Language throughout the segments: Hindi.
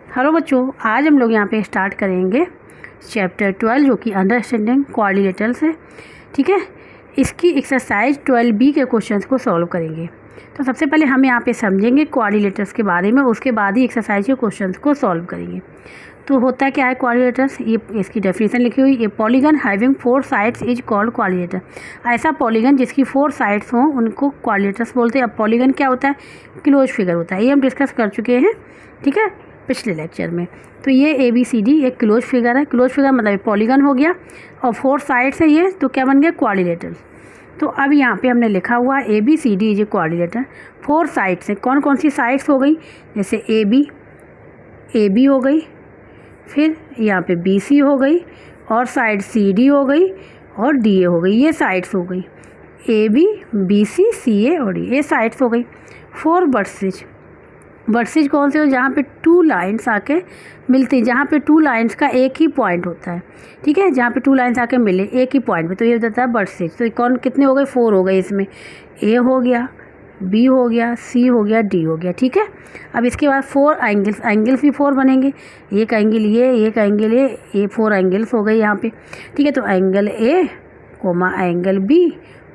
हेलो बच्चों, आज हम लोग यहाँ पे स्टार्ट करेंगे चैप्टर 12 जो कि अंडरस्टैंडिंग कोऑर्डिनेटर्स है। ठीक है, इसकी एक्सरसाइज 12B के क्वेश्चंस को सॉल्व करेंगे। तो सबसे पहले हम यहाँ पे समझेंगे कोऑर्डिनेटर्स के बारे में, उसके बाद ही एक्सरसाइज के क्वेश्चंस को सॉल्व करेंगे। तो होता क्या है कोऑर्डिनेटर्स, ये इसकी डेफिनेशन लिखी हुई, ए polygon having 4 sides is called coordinator. ऐसा पॉलीगन जिसकी 4 साइड्स हों उनको कोऑर्डिनेटर्स बोलते हैं। अब पॉलीगन क्या होता है, क्लोज फिगर होता है, ये हम डिस्कस कर चुके हैं। ठीक है, पिछले लेक्चर में। तो ये ABCD एक क्लोज फिगर है। क्लोज फिगर मतलब पॉलीगन हो गया और 4 साइड्स है ये, तो क्या बन गया, कोऑर्डिनेटर। तो अब यहाँ पे हमने लिखा हुआ ABCD is a coordinator. 4 sides हैं, कौन कौन सी साइड्स हो गई, जैसे AB हो गई, फिर यहाँ पे BC हो गई, और साइड CD हो गई, और DA हो गई। ये साइड्स हो गई AB BC CA और DA, ये साइड्स हो गई। 4 वर्सेज कौन से हो, जहाँ पे 2 लाइन्स आके मिलती हैं, जहाँ पे 2 लाइन्स का एक ही पॉइंट होता है। ठीक है, जहाँ पे 2 लाइन्स आके मिले एक ही पॉइंट पे, तो ये होता है वर्सेज। तो कौन कितने हो गए, 4 हो गए। इसमें A हो गया, B हो गया, C हो गया, D हो गया। ठीक है, अब इसके बाद 4 एंगल्स भी 4 बनेंगे। एक एंगल ये, एक एंगल ये 4 एंगल्स हो गए यहाँ पे। ठीक है, तो angle A comma angle B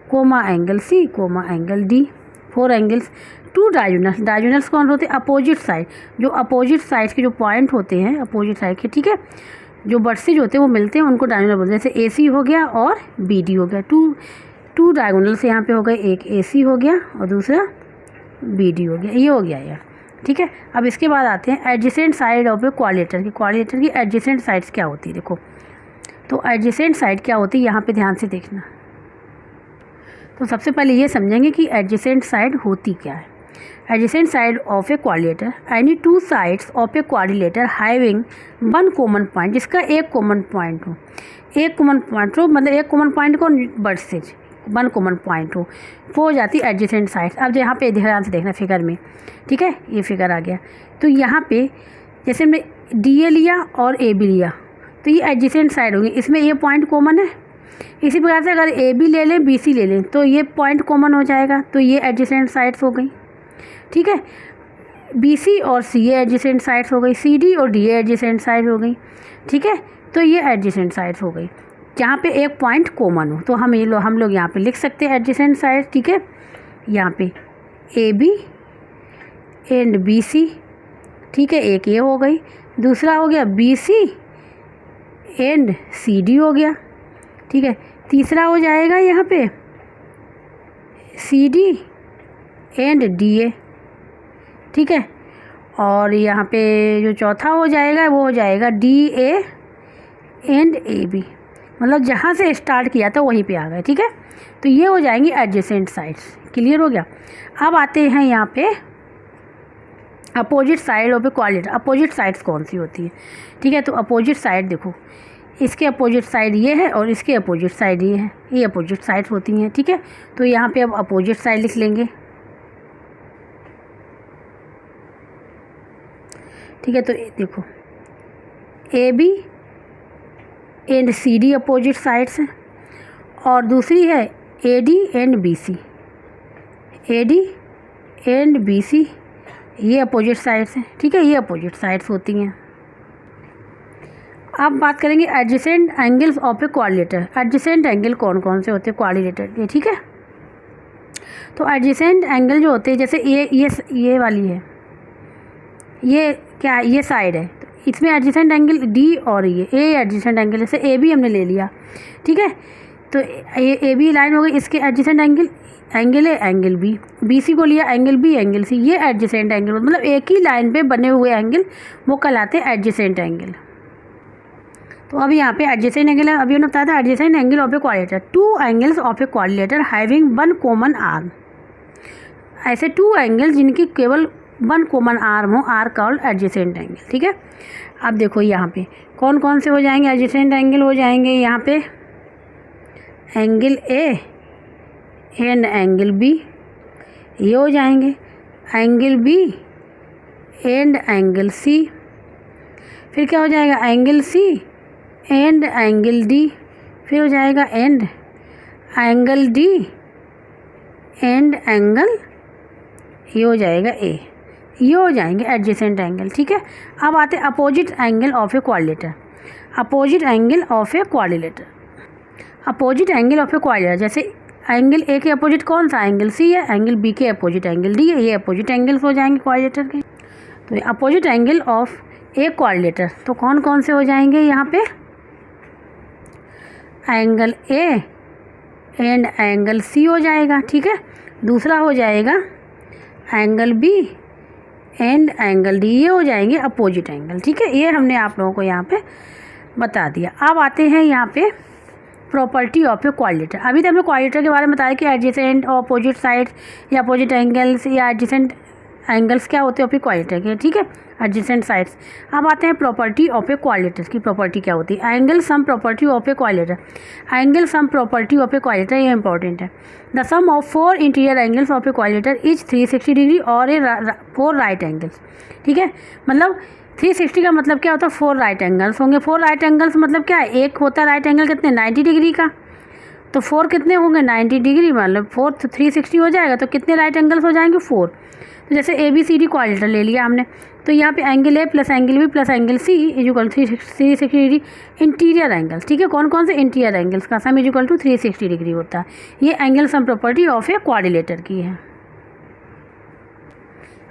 comma angle C comma angle D, 4 angles. 2 diagonals कौन होते हैं, अपोजिट साइड, जो अपोजिट साइड के जो पॉइंट होते हैं अपोजिट साइड के। ठीक है, जो वर्सेज होते हैं वो मिलते हैं, उनको डायगोनल बोलते हैं। जैसे AC हो गया और BD हो गया। टू डायगोनल्स यहाँ पे हो गए, एक AC हो गया और दूसरा BD हो गया। ये हो गया यार। ठीक है, अब इसके बाद आते हैं adjacent side of A coordinator की एडजेसेंट साइड्स क्या होती है। देखो, तो एडजेसेंट साइड क्या होती है, यहाँ पे ध्यान से देखना। तो सबसे पहले ये समझेंगे कि एडजेसेंट साइड होती क्या है। Adjacent side of A coordinator, any 2 sides of A coordinator having 1 common point, जिसका एक कॉमन पॉइंट हो। एक कॉमन पॉइंट हो मतलब एक कॉमन पॉइंट को वर्सेज 1 कॉमन पॉइंट हो, वो हो जाती है एडजेसेंट साइड्स। अब यहाँ पे ध्यान से देखना फिगर में। ठीक है, ये फिगर आ गया। तो यहाँ पे जैसे हमने DA लिया और AB लिया, तो ये एडजेसेंट साइड होगी, इसमें ये पॉइंट कॉमन है। इसी प्रकार से अगर AB ले लें BC ले लें तो ये पॉइंट कॉमन हो जाएगा, तो ये एडजेसेंट साइड्स हो गई। ठीक है, BC और CA एडजेसेंट साइड्स हो गई, CD और DA एडजेसेंट साइड हो गई। ठीक है, तो ये एडजेसेंट साइड्स हो गई जहाँ पे एक पॉइंट कॉमन हो। तो हम लोग यहाँ पे लिख सकते हैं एडजेसेंट साइड। ठीक है, यहाँ पे AB एंड BC। ठीक है, एक ये हो गई, दूसरा हो गया BC एंड CD हो गया। ठीक है, तीसरा हो जाएगा यहाँ पे CD एंड DA। ठीक है, और यहाँ पे जो चौथा हो जाएगा वो हो जाएगा DA एंड AB, मतलब जहाँ से स्टार्ट किया था वहीं पे आ गए। ठीक है, तो ये हो जाएंगी एडजेसेंट साइड्स। क्लियर हो गया। अब आते हैं यहाँ पे opposite side of A coordinator. Opposite sides कौन सी होती है। ठीक है, तो अपोजिट साइड देखो, इसके अपोजिट साइड ये है और इसके अपोजिट साइड ये है, ये अपोजिट साइड्स होती हैं। ठीक है, तो यहाँ पे अब अपोजिट साइड लिख लेंगे। ठीक है, तो देखो AB and CD opposite sides हैं, और दूसरी है AD and BC। AD and BC ये अपोजिट साइड्स हैं। ठीक है, ये अपोजिट साइड्स होती हैं। अब बात करेंगे adjacent angles of A coordinator. Adjacent angle कौन कौन से होते हैं कोऑर्डिनेटर के। ठीक है, तो एडजेसेंट एंगल जो होते हैं, जैसे ये वाली है, ये क्या है, ये साइड है, तो इसमें एडजेसेंट एंगल D और ये A एडजेसेंट एंगल, जैसे AB हमने ले लिया। ठीक है, तो ये AB लाइन हो गई, इसके एडजेसेंट एंगल है एंगल B। BC को लिया एंगल B एंगल C, ये एडजेसेंट एंगल, मतलब एक ही लाइन पे बने हुए एंगल वो कहलाते हैं एडजेसेंट एंगल। तो अभी यहाँ पे एडजेसेंट एंगल है, अभी हमने बताया था adjacent angle of A coordinator, 2 angles of A coordinator having 1 common arm. ऐसे 2 एंगल्स जिनकी केवल 1 कॉमन आर्म हो आर कॉल्ड एडजेसेंट एंगल। ठीक है, अब देखो यहाँ पे कौन कौन से हो जाएंगे एडजेसेंट एंगल, हो जाएंगे यहाँ पे angle A and angle B, ये हो जाएंगे angle B and angle C। फिर क्या हो जाएगा, angle C and angle D। फिर हो जाएगा and angle D and angle, ये हो जाएगा A। ये हो जाएंगे एडजेसेंट एंगल। ठीक है, अब आते हैं opposite angle of a quadrilateral. Opposite angle of a quadrilateral, opposite angle of a quadrilateral, जैसे एंगल ए के अपोजिट कौन सा एंगल सी है, एंगल बी के अपोजिट एंगल डी है, ये अपोजिट एंगल्स हो जाएंगे क्वाड्रिलेटर के। तो ये opposite angle of a quadrilateral तो कौन कौन से हो जाएंगे यहाँ पे, angle A and angle C हो जाएगा। ठीक है, दूसरा हो जाएगा angle B and angle D, ये हो जाएंगे अपोजिट एंगल। ठीक है, ये हमने आप लोगों को यहाँ पे बता दिया। अब आते हैं यहाँ पे प्रॉपर्टी ऑफ ए क्वाड्रिलेटर। अभी तो हमने क्वाड्रिलेटर के बारे में बताया कि एडजेसेंट और अपोजिट साइड्स या अपोजिट एंगल्स या एडजेसेंट एंगल्स क्या होते हैं क्वाड्रिलेटर के। ठीक है, एडजेसेंट साइड्स। अब आते हैं प्रॉपर्टी ऑफ ए क्वाड्रिलेटर की प्रॉपर्टी क्या होती है, angle sum property of a quadrilateral. Angle sum property of a quadrilateral ये इंपॉर्टेंट है। The sum of 4 interior angles of a quadrilateral is 360 degree और ए 4 राइट एंगल्स। ठीक है, मतलब 360 का मतलब क्या होता है, 4 राइट एंगल्स होंगे। 4 राइट एंगल्स मतलब क्या है, एक होता है राइट एंगल कितने 90 डिग्री का, तो 4 कितने होंगे 90 डिग्री, मतलब 4 तो 360 हो जाएगा, तो कितने राइट एंगल्स हो जाएंगे 4। तो जैसे ABCD क्वाड्रिलेटर ले लिया हमने, तो यहाँ पे angle A plus angle B plus angle C equal 360 degree interior angles. ठीक है, कौन कौन से इंटीरियर एंगल्स का सम इक्वल टू 360 डिग्री होता है। ये angle sum property of a quadrilateral की है।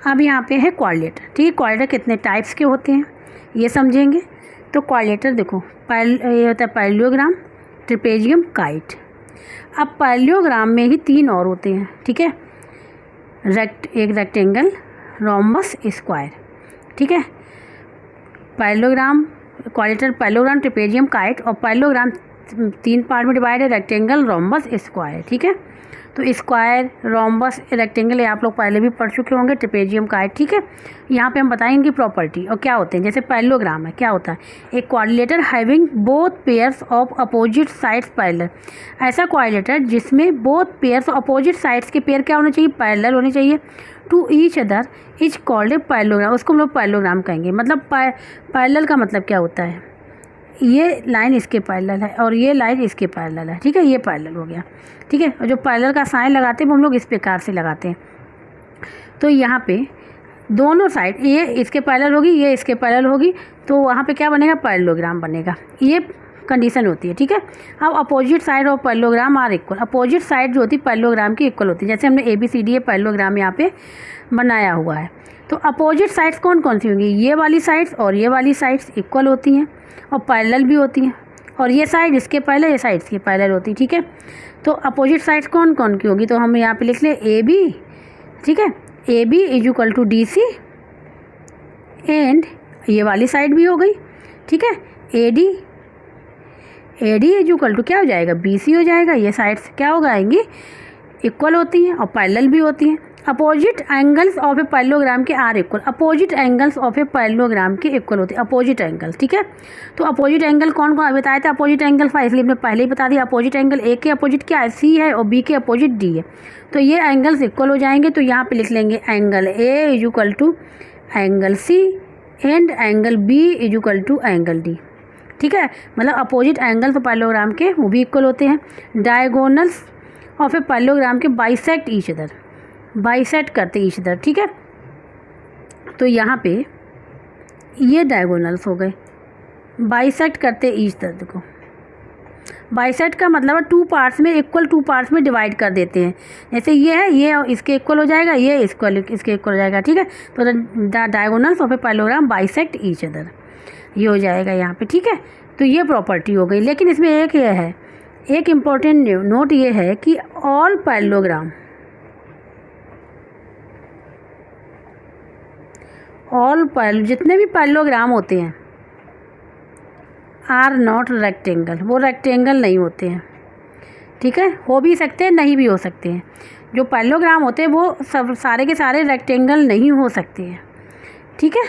अब यहाँ पे है क्वाड्रिलेटर। ठीक है, क्वाड्रिलेटर कितने टाइप्स के होते हैं ये समझेंगे। तो क्वाड्रिलेटर देखो, ये होता है पैरेललोग्राम, ट्रेपेजियम, काइट। अब पैरेललोग्राम में ही 3 और होते हैं। ठीक है, एक रेक्टेंगल, रोम्बस, स्क्वायर। ठीक है, parallelogram, quadrilateral, parallelogram, trapezium, kite. और पैरेललोग्राम 3 पार्ट में डिवाइड है, रेक्टेंगल, रोम्बस, स्क्वायर। ठीक है, तो स्क्वायर, रोम्बस, रेक्टेंगल ये आप लोग पहले भी पढ़ चुके होंगे, ट्रेपेजियम, काइट। ठीक है, यहाँ पे हम बताएंगे प्रॉपर्टी और क्या होते हैं। जैसे पैरेललोग्राम है, क्या होता है, एक quadrilateral having both pairs of opposite sides parallel. ऐसा क्वाड्रिलेटर जिसमें बोथ पेयर्स अपोजिट साइड्स के पेयर क्या होने चाहिए, पैरेलल होने चाहिए to each other is called a parallelogram. उसको हम लोग पैरेललोग्राम कहेंगे। मतलब पैरेलल का मतलब क्या होता है, ये लाइन इसके पैरेलल है और ये लाइन इसके पैरेलल है। ठीक है, ये पैरेलल हो गया। ठीक है, और जो पैरेलल का साइन लगाते हैं वो हम लोग इस प्रकार से लगाते हैं। तो यहाँ पे दोनों साइड, ये इसके पैरेलल होगी, ये इसके पैरेलल होगी, तो वहाँ पे क्या बनेगा, पैरेललोग्राम बनेगा। ये कंडीशन होती है। ठीक है, अब opposite side of parallelogram are equal. Opposite side जो होती है पैरेललोग्राम की इक्वल होती है। जैसे हमने ABCD पैरेललोग्राम यहाँ पे बनाया हुआ है, तो अपोजिट साइड्स कौन कौन सी होंगी, ये वाली साइड्स और ये वाली साइड्स इक्वल होती हैं और पैरेलल भी होती हैं। और ये साइड इसके पैरेलल, ये साइड इसके पैरेलल होती है। ठीक है, तो अपोजिट साइड्स कौन कौन की होगी, तो हम यहाँ पे लिख लें AB। ठीक है, AB is equal to DC and ये वाली साइड भी हो गई। ठीक है, AD इज इक्वल टू क्या हो जाएगा, BC हो जाएगा। ये साइड्स क्या हो जाएंगी, इक्वल होती हैं और पैरेलल भी होती हैं। Opposite angles of a parallelogram के are equal. Opposite angles of a parallelogram के इक्वल होते हैं अपोजिट एंगल। ठीक है, तो अपोजिट एंगल कौन कौन बताया था, अपोजिट एंगल 5, इसलिए हमने पहले ही बता दिया। अपोजिट एंगल ए के अपोजिट क्या है, C है, और B के अपोजिट D है। तो ये एंगल्स इक्वल हो जाएंगे। तो यहाँ पे लिख लेंगे angle A is equal to angle C and angle B is equal to angle D। ठीक है, मतलब अपोजिट एंगल्स पैरेललोग्राम के वो भी इक्वल होते हैं। डायगोनल्स ऑफ ए पैरेललोग्राम के बाइसेक्ट ईच अदर, बाइसेक्ट करते ईच अदर। ठीक है, तो यहाँ पे ये डायगोनल्स हो गए, बाइसेक्ट करते ईच अदर। देखो, बाइसेक्ट का मतलब है 2 पार्ट्स में, इक्वल 2 पार्ट्स में डिवाइड कर देते हैं। जैसे ये है, ये इसके इक्वल हो जाएगा, ये इसके इक्वल हो जाएगा। ठीक है, तो diagonals of a parallelogram bisect each other, ये हो जाएगा यहाँ पे। ठीक है, तो ये प्रॉपर्टी हो गई। लेकिन इसमें एक ये है, एक इम्पॉर्टेंट नोट ये है कि ऑल पैरेललोग्राम, जितने भी पैरेललोग्राम होते हैं आर नॉट रेक्टेंगल, वो रेक्टेंगल नहीं होते हैं। ठीक है, हो भी सकते हैं, नहीं भी हो सकते हैं। जो पैरेललोग्राम होते हैं वो सब सारे के सारे रेक्टेंगल नहीं हो सकते हैं। ठीक है,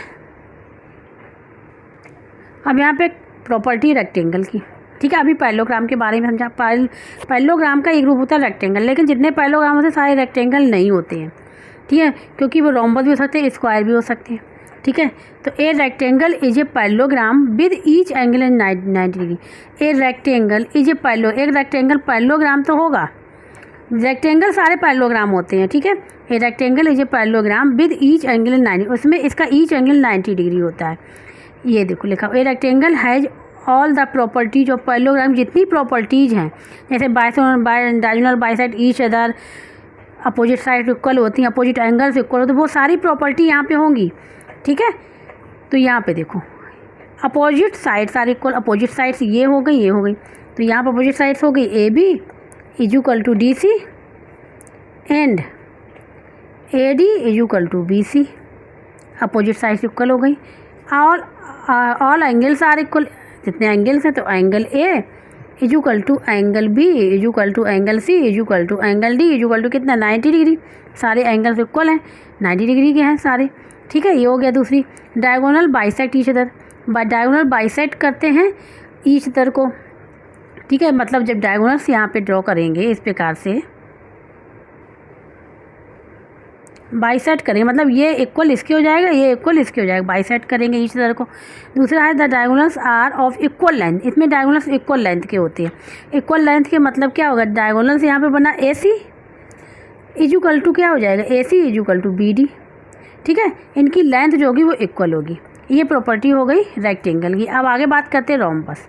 अब यहाँ पे प्रॉपर्टी रेक्टेंगल की। ठीक है, अभी पैरेललोग्राम के बारे में समझा। पैरेललोग्राम का एक रूप होता है रेक्टेंगल, लेकिन जितने पैरेललोग्राम होते हैं सारे रेक्टेंगल नहीं होते हैं। ठीक है, क्योंकि वो रोम्बस भी हो सकते हैं, स्क्वायर भी हो सकते हैं। ठीक है, तो a rectangle is a parallelogram with each angle in 90 degree. A rectangle is a एक रेक्टेंगल पैरेललोग्राम तो होगा, रेक्टेंगल सारे पैरेललोग्राम होते हैं, ठीक है। A rectangle is a parallelogram with each angle 90, उसमें इसका ईच एंगल 90 डिग्री होता है। ये देखो लिखा, a rectangle has all the properties of parallelogram, जितनी प्रॉपर्टीज़ हैं जैसे diagonal bisect each other, opposite side equal होती हैं, अपोजिट एंगल्स इक्वल होते हैं, वो सारी प्रॉपर्टी यहाँ पे होंगी, ठीक है। तो यहाँ पे देखो opposite sides are equal, opposite sides ये हो गई, ये हो गई, तो यहाँ पर अपोजिट साइड्स हो गई A B is equal to D C and A D is equal to B C, opposite sides equal हो गई। ऑल एंगल्स आर इक्वल, जितने एंगल्स हैं, तो angle A is equal to angle B is equal to angle C is equal to angle D is equal to कितना 90 डिग्री, सारे एंगल्स इक्वल हैं, 90 डिग्री के हैं सारे, ठीक है। ये हो गया दूसरी। Diagonal bisect each other, diagonal bisect करते हैं ईच अदर को, ठीक है। मतलब जब डायगोनल्स यहाँ पे ड्रॉ करेंगे इस प्रकार से बाइसेक्ट करेंगे, मतलब ये इक्वल इसके हो जाएगा, ये इक्वल इसके हो जाएगा, बाइसेक्ट करेंगे ईच अदर को। दूसरा है the diagonals are of equal length, इसमें डायगोनल्स इक्वल लेंथ के होते हैं। इक्वल लेंथ के मतलब क्या होगा, डायगोनल्स यहाँ पे बना A C is equal to क्या हो जाएगा, A C is equal to B D, ठीक है। इनकी लेंथ जो होगी वो इक्वल होगी। ये प्रॉपर्टी हो गई रेक्टेंगल की। अब आगे बात करते हैं रोम्बस,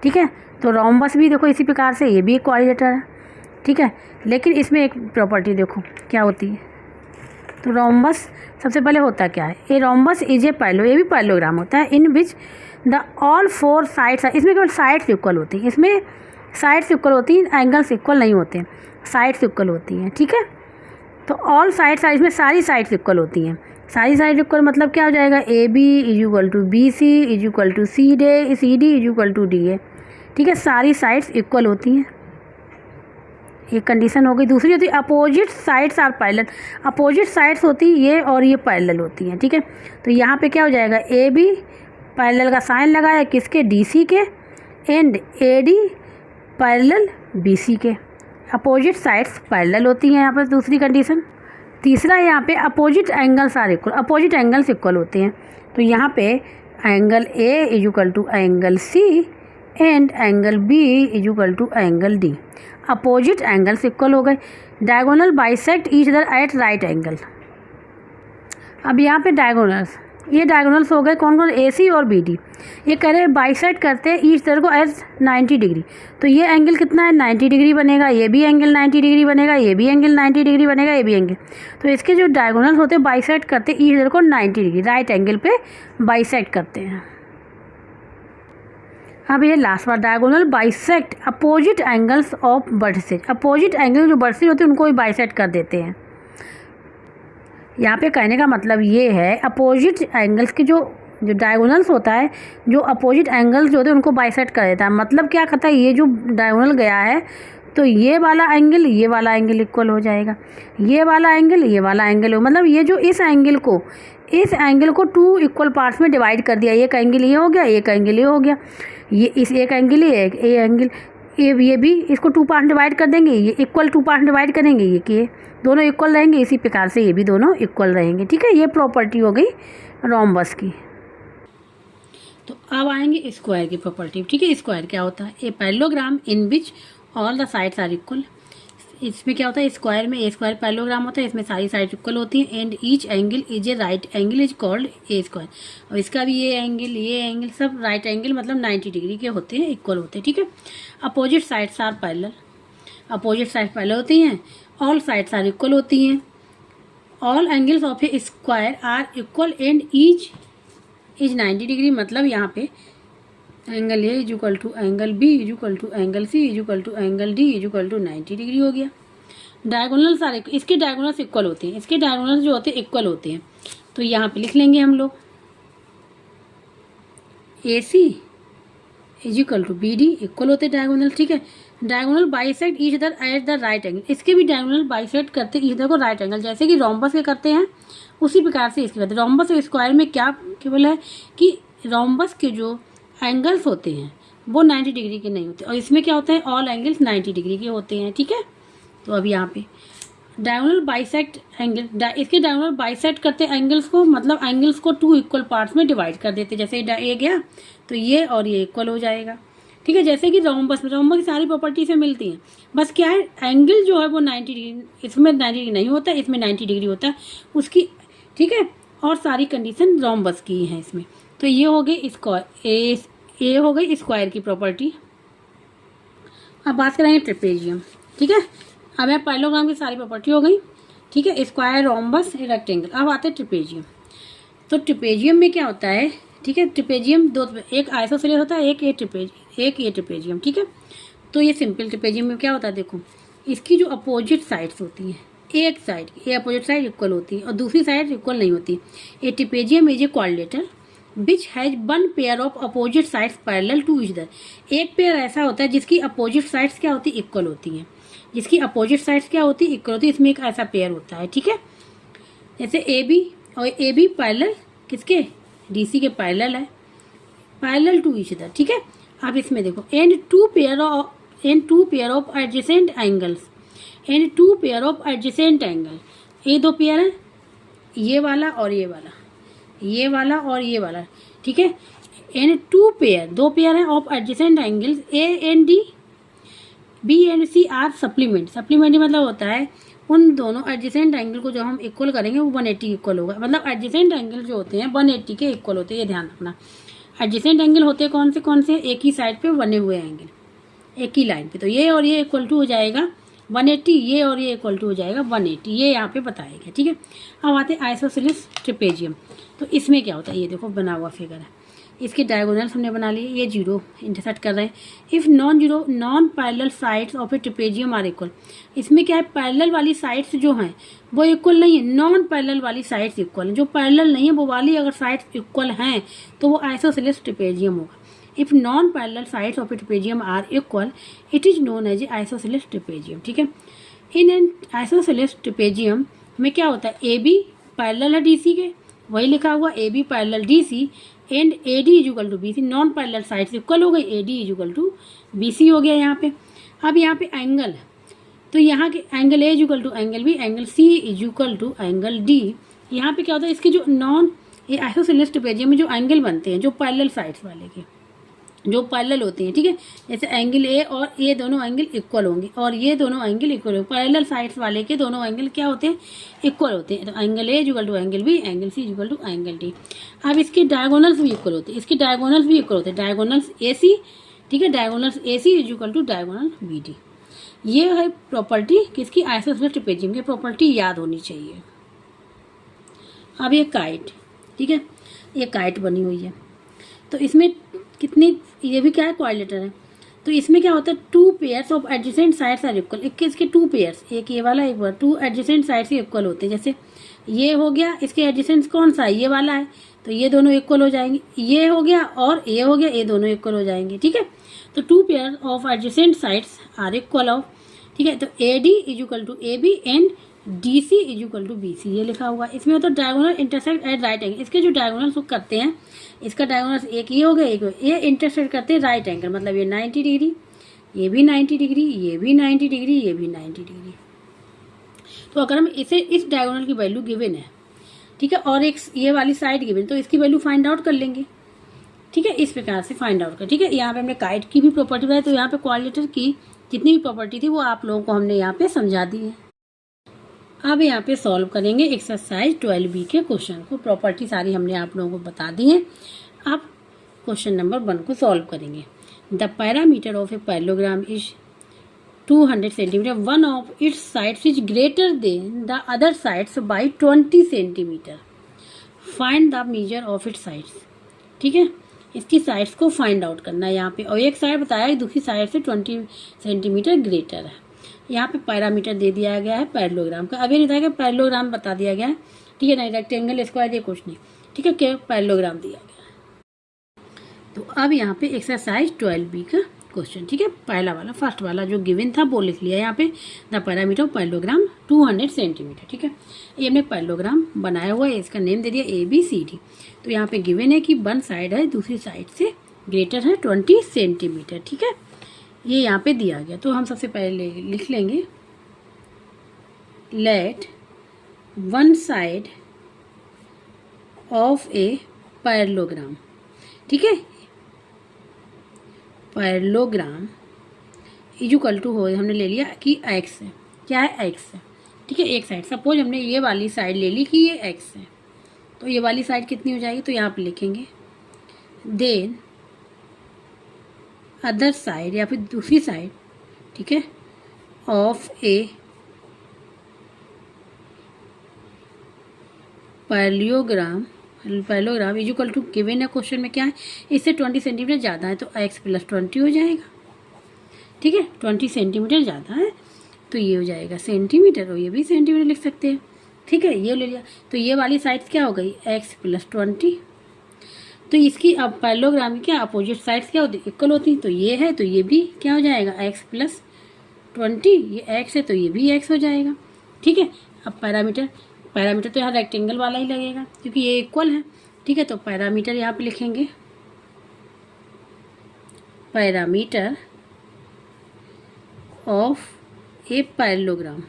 ठीक है। तो रोम्बस भी देखो इसी प्रकार से, ये भी एक क्वाड्रिलेटरल है, ठीक है। लेकिन इसमें एक प्रॉपर्टी देखो क्या होती है। तो रोम्बस सबसे पहले होता क्या है, ए रोम्बस इज ए पैरेललो, ये भी पैरेललोग्राम होता है, in which the all four sides, इसमें केवल साइड्स इक्वल होती हैं, इसमें साइड्स इक्वल होती हैं, एंगल्स इक्वल नहीं होते हैं, साइड्स इक्वल होती हैं, ठीक है। तो ऑल साइड्स, इसमें सारी साइड्स इक्वल होती हैं, सारी साइड इक्वल मतलब क्या हो जाएगा, A B is equal to B C is equal to C D is equal to D A, ठीक है। सारी साइड्स इक्वल होती हैं, ये कंडीशन हो गई। दूसरी होती है opposite sides are parallel, opposite sides होती है ये और ये पैरेलल होती हैं, ठीक है। तो यहाँ पे क्या हो जाएगा, ए बी पैरेलल का साइन लगाया किसके, डी सी के, and A D parallel B C के, अपोजिट साइड्स पैरेलल होती हैं यहाँ पर दूसरी कंडीशन। तीसरा यहाँ पे opposite angles are equal, opposite angles equal होते हैं। तो यहाँ पे angle A is equal to angle C and angle B is equal to angle D, opposite angles equal हो गए। Diagonal bisect each other at right angle. अब यहाँ पे डायगोनल्स, ये डायगोनल्स हो गए कौन कौन, ए सी और बी डी। ये कह रहे हैं बाइसेक्ट करते हैं ईच अदर को एज 90 डिग्री, तो ये एंगल कितना है 90 डिग्री बनेगा, ये भी एंगल 90 डिग्री बनेगा, ये भी एंगल 90 डिग्री बनेगा, ये भी एंगल। तो इसके जो डायगोनल्स होते हैं बाइसेक्ट करते हैं ईच अदर को 90 डिग्री, राइट एंगल पे बाइसेक्ट करते हैं। अब ये last bar, diagonal bisect opposite angles of vertices, opposite angle जो वर्टिसेज होते हैं उनको भी बाइसेक्ट कर देते हैं। यहाँ पे कहने का मतलब ये है अपोजिट एंगल्स के जो डायगोनल्स होता है, जो अपोजिट एंगल्स जो होते हैं उनको बाइसेक्ट कर देता है। मतलब क्या करता है, ये जो डायगोनल गया है तो ये वाला एंगल ये वाला एंगल इक्वल हो जाएगा, ये वाला एंगल ये वाला एंगल हो, मतलब ये जो इस एंगल को 2 इक्वल पार्ट्स में डिवाइड कर दिया, एक एंगल ये हो गया, एक एंगल ये हो गया, ये इस एक एंगल ये एंगल ये भी इसको 2 पार्ट डिवाइड कर देंगे, ये इक्वल 2 पार्ट डिवाइड करेंगे, ये कि दोनों इक्वल रहेंगे, इसी प्रकार से ये भी दोनों इक्वल रहेंगे, ठीक है। ये प्रॉपर्टी हो गई रोम्बस की। तो अब आएंगे स्क्वायर की प्रॉपर्टी, ठीक है। स्क्वायर क्या होता है, a parallelogram in which all the sides are equal. इसमें क्या होता है, स्क्वायर में ए स्क्वायर पैरेललोग्राम होता है, इसमें सारी साइड इक्वल होती हैं, and each angle is a right angle is called A square. और इसका भी ये एंगल सब राइट एंगल मतलब 90 डिग्री के होते हैं, इक्वल होते हैं, ठीक है। Opposite sides are parallel, opposite side parallel होती हैं, ऑल साइड्स आर इक्वल होती हैं, all angles of a square are equal and each is 90 degree. मतलब यहाँ पे angle A is equal to angle B is equal to angle C is equal to angle D is equal to 90 degree हो गया। डायगोनल सारे, इसके डायगोनल्स इक्वल होते हैं, इसके डायगोनल्स जो होते हैं इक्वल होते हैं। तो यहाँ पे लिख लेंगे हम लोग A C is equal to B D, equal होते हैं डायगोनल, ठीक है। Diagonal bisect each other at the right angle, इसके भी डायगोनल बाइसेक्ट करते हैं ईच अदर को राइट एंगल, जैसे कि रोम्बस के करते हैं उसी प्रकार से इसके करते हैं। रोम्बस और स्क्वायर में क्या केवल है कि रोम्बस के जो एंगल्स होते हैं वो 90 डिग्री के नहीं होते, और इसमें क्या होते हैं, ऑल एंगल्स 90 डिग्री के होते हैं, ठीक है। तो अब यहाँ पे डायगोनल बाइसेक्ट एंगल, इसके डायगोनल बाइसेक्ट करते हैं एंगल्स को, मतलब एंगल्स को 2 इक्वल पार्ट्स में डिवाइड कर देते हैं। जैसे ये गया तो ये और ये इक्वल हो जाएगा, ठीक है। जैसे कि रोम्बस की सारी प्रॉपर्टी से मिलती हैं, बस क्या है एंगल जो है वो 90 डिग्री, इसमें 90 डिग्री नहीं होता, इसमें 90 डिग्री होता है उसकी, ठीक है। और सारी कंडीशन रोम्बस की हैं इसमें। तो ये हो गई स्क्वायर, ये हो गई स्क्वायर की प्रॉपर्टी। अब बात करेंगे ट्रेपेजियम, ठीक है। अब यहाँ पैरेललोग्राम की सारी प्रॉपर्टी हो गई, ठीक है, स्क्वायर, रोम्बस, रेक्टेंगल। अब आते हैं ट्रेपेजियम। तो ट्रेपेजियम में क्या होता है, ठीक है, ट्रेपेजियम दो, एक आइसोसेलेस होता है, एक ये ट्रेपेजियम, ठीक है। तो ये सिंपल ट्रेपेजियम में क्या होता है, देखो इसकी जो अपोजिट साइड्स होती हैं, एक साइड ये अपोजिट साइड इक्वल होती है और दूसरी साइड इक्वल नहीं होती। ये trapezium is a quadrilateral which has one pair of opposite sides parallel to each other. एक पेयर ऐसा होता है जिसकी अपोजिट साइड्स क्या होती है, इक्वल होती हैं, जिसकी अपोजिट साइड्स क्या होती है, इक्वल होती है। इसमें एक ऐसा पेयर होता है, ठीक है। जैसे ए बी और ए बी पैरेलल किसके, डी सी के पैरेलल है, पैरेलल टू ईच अदर, ठीक है। अब इसमें देखो and two pair of adjacent angles, and two pair of adjacent angle, ये दो पेयर है, ये वाला और ये वाला, ये वाला और ये वाला, ठीक है। एंड टू पेयर, दो पेयर है of adjacent angles A and D, B and C are supplement. Supplement मतलब होता है उन दोनों एडजेसेंट एंगल को जो हम इक्वल करेंगे वो 180 इक्वल होगा। मतलब एडजेसेंट एंगल जो होते हैं 180 के इक्वल होते हैं, ये ध्यान रखना। एडजेसेंट एंगल होते हैं कौन से, एक ही साइड पे बने हुए एंगल, एक ही लाइन पे। तो ये और ये इक्वल टू हो जाएगा 180, ये और ये इक्वल टू हो जाएगा 180, ये यहाँ पे बताएगा, ठीक है। अब आते हैं आइसोसेलेस ट्रेपेजियम। तो इसमें क्या होता है, ये देखो बना हुआ फिगर है, इसके डायगोनल्स हमने बना लिए, ये जीरो इंटरसेक्ट कर रहे हैं। If non parallel sides of a trapezium are equal, इसमें क्या है पैरेलल वाली साइड्स जो हैं वो इक्वल नहीं है, नॉन पैरेलल वाली साइड्स इक्वल हैं। जो पैरेलल नहीं है वो वाली अगर साइड्स इक्वल हैं तो वो आइसोसेलेस ट्रेपेजियम होगा। If non parallel sides of a trapezium are equal it is known as a isosceles trapezium, ठीक है। इन एन आइसोसेलेस ट्रेपेजियम में क्या होता है, ए बी पैरेलल है डी सी के, वही लिखा हुआ A B parallel D C and A D is equal to B C, non parallel sides equal हो गई, A D is equal to B C हो गया यहाँ पे। अब यहाँ पे एंगल, तो यहाँ के angle A is equal to angle B, angle C is equal to angle D. यहाँ पे क्या होता है, इसके जो ये आइसोसेलेस ट्रेपेजियम में जो एंगल बनते हैं जो पैरेलल साइड्स वाले के, जो पैरेलल होते हैं, ठीक है। जैसे एंगल ए और ये दोनों एंगल इक्वल होंगे और ये दोनों एंगल इक्वल होंगे, पैरेलल साइड्स वाले के दोनों एंगल क्या होते हैं, इक्वल होते हैं। तो angle A equal to angle B, angle C equal to angle D. अब इसके डायगोनल्स भी इक्वल होते हैं, इसके डायगोनल्स भी इक्वल होते हैं, डायगोनल्स ए सी, ठीक है, diagonals A C is equal to diagonal B D. ये है प्रॉपर्टी किसकी, आइसोसेलेस ट्रेपेजियम की प्रॉपर्टी याद होनी चाहिए। अब ये काइट, ठीक है, ये काइट बनी हुई है, तो इसमें कितनी, ये भी क्या है क्वाड्रिलेटरल है। तो इसमें क्या होता है, two pairs of adjacent sides are equal, इसके टू पेयर्स, एक ये वाला एक वाला, टू एडजेसेंट साइड्स ही इक्वल होते हैं। जैसे ये हो गया, इसके एडजेसेंट कौन सा है, ये वाला है, तो ये दोनों इक्वल हो जाएंगे। ये हो गया और ये हो गया, ये दोनों इक्वल हो जाएंगे, ठीक है। तो two pair of adjacent sides are equal of, ठीक है। तो A D is equal to A B and D C is equal to B C, ये लिखा हुआ है। इसमें होता है diagonal intersect at right angle, इसके जो डायगोनल्स करते हैं, इसका डायगोनल्स एक ये हो गया, एक ये इंटरसेक्ट करते हैं राइट एंगल, मतलब ये 90 डिग्री, ये भी 90 डिग्री, ये भी 90 डिग्री, ये भी 90 डिग्री। तो अगर हम इसे इस डायगोनल की वैल्यू गिवन है, ठीक है, और एक ये वाली साइड गिवन, तो इसकी वैल्यू फाइंड आउट कर लेंगे, ठीक है, इस प्रकार से फाइंड आउट कर, ठीक है। यहाँ पे हमने काइट की भी प्रॉपर्टी बताई, तो यहाँ पे क्वाड्रिलेटरल की जितनी भी प्रॉपर्टी थी वो आप लोगों को हमने यहाँ पे समझा दी है। अब यहाँ पे सॉल्व करेंगे एक्सरसाइज 12B के क्वेश्चन को, प्रॉपर्टी सारी हमने आप लोगों को बता दी है। अब क्वेश्चन नंबर 1 को सॉल्व करेंगे। The parameter of a parallelogram is 200 centimetre, one of its sides is greater than the other sides by 20 centimetre, find the measure of its sides, ठीक है। इसकी साइड्स को फाइंड आउट करना है यहाँ पे, और एक साइड बताया है दूसरी साइड से 20 सेंटीमीटर ग्रेटर है। यहाँ पे पैरामीटर दे दिया गया है पैरेललोग्राम का, अभी नहीं था कि पैरेललोग्राम बता दिया गया है, ठीक है, नहीं रेक्टेंगल स्क्वायर ये कुछ नहीं, ठीक है, क्या पैरेललोग्राम दिया गया है। तो अब यहाँ पे एक्सरसाइज 12B का क्वेश्चन, ठीक है, पहला वाला फर्स्ट वाला जो गिवन था वो लिख लिया यहाँ पे, the parameter of parallelogram 200 centimetre, ठीक है। ये हमने पैरेललोग्राम बनाया हुआ है, इसका नेम दे दिया ABCD। तो यहाँ पे गिवन है कि वन साइड है दूसरी साइड से ग्रेटर है 20 सेंटीमीटर, ठीक है, ये यहाँ पे दिया गया। तो हम सबसे पहले लिख लेंगे, let one side of a parallelogram, ठीक है, पैरेललोग्राम इक्वल टू हो, हमने ले लिया कि एक्स है, क्या है एक्स है, ठीक है। एक साइड सपोज हमने ये वाली साइड ले ली कि ये एक्स है, तो ये वाली साइड कितनी हो जाएगी, तो यहाँ पे लिखेंगे देन अदर साइड या फिर दूसरी साइड, ठीक है, of a parallelogram equal to given है क्वेश्चन में क्या है, इससे 20 सेंटीमीटर ज़्यादा है तो x + 20 हो जाएगा, ठीक है। 20 सेंटीमीटर ज़्यादा है तो ये हो जाएगा सेंटीमीटर, और ये भी सेंटीमीटर लिख सकते हैं, ठीक है। ये ले लिया, तो ये वाली साइड क्या हो गई x + 20, तो इसकी अब पैरेललोग्राम की क्या अपोजिट साइड्स क्या होती इक्वल होती, तो ये है तो ये भी क्या हो जाएगा x + 20, ये x है तो ये भी x हो जाएगा, ठीक है। अब पैरामीटर तो यहाँ रेक्टेंगल वाला ही लगेगा क्योंकि ये इक्वल है, ठीक है। तो पैरामीटर यहाँ पे लिखेंगे parameter of a parallelogram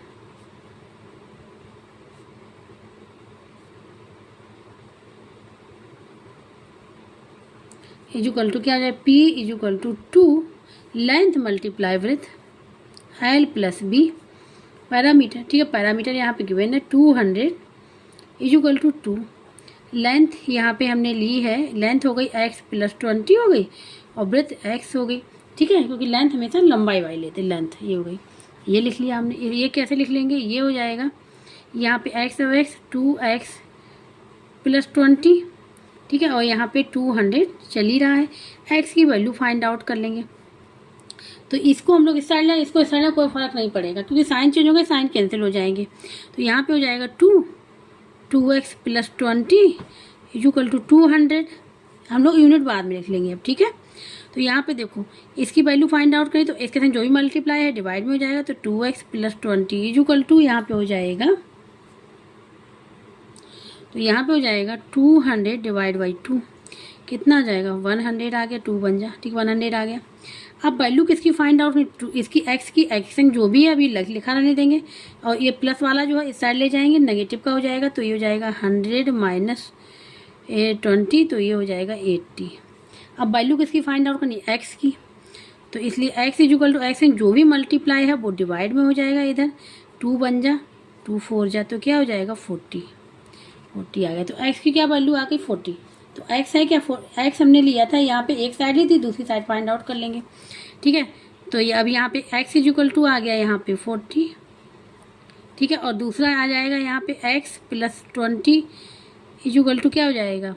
equal to क्या हो जाए, P equal to 2 length multiply with L + B parameter, ठीक है। पैरामीटर यहाँ पे गिवन है 200 इक्वल टू 2, लेंथ यहाँ पे हमने ली है, लेंथ हो गई x + 20 हो गई और ब्रेथ x हो गई, ठीक है, क्योंकि लेंथ हमेशा लंबाई वाली लेते हैं, लेंथ ये हो गई, ये लिख लिया हमने। ये कैसे लिख लेंगे, ये हो जाएगा यहाँ पे x और x 2x + 20, ठीक है, और यहाँ पे 200 चल ही रहा है, x की वैल्यू फाइंड आउट कर लेंगे। तो इसको हम लोग इस साइड लें, इसको इस साइड लें, कोई फर्क नहीं पड़ेगा क्योंकि साइन चेंज हो गए, साइन कैंसिल हो जाएंगे। तो यहाँ पे हो जाएगा 2x + 20 इक्वल टू 200, हम लोग यूनिट बाद में लिख लेंगे अब, ठीक है। तो यहाँ पे देखो इसकी वैल्यू फाइंड आउट करें तो इसके साथ जो भी मल्टीप्लाई है डिवाइड में हो जाएगा, तो 2x + 20 इक्वल टू यहाँ पे हो जाएगा, तो यहाँ पे हो जाएगा 200 / 2, कितना आ जाएगा 100 आ गया, 2 बन जा, ठीक, 100 आ गया। अब वैल्यू किसकी फाइंड आउट, इसकी x की एक्शन जो भी है अभी लिखा रहने देंगे, और ये प्लस वाला जो है इस साइड ले जाएंगे, नेगेटिव का हो जाएगा, तो ये हो जाएगा 100 - 20, तो ये हो जाएगा 80। अब वैल्यू किसकी फाइंड आउट करनी, x की, तो इसलिए x इक्वल टू एक्शन जो भी मल्टीप्लाई है वो डिवाइड में हो जाएगा, इधर 2 बन जा, 2 4 जा, तो क्या हो जाएगा 40 आ गया। तो x की क्या वैल्यू आ गई 40, तो x है क्या, x हमने लिया था, यहाँ पे एक साइड ली थी, दूसरी साइड फाइंड आउट कर लेंगे, ठीक है। तो ये अब यहाँ पे x इक्वल टू आ गया यहाँ पे 40, ठीक है, और दूसरा आ जाएगा यहाँ पे x + 20 इक्वल टू क्या हो जाएगा,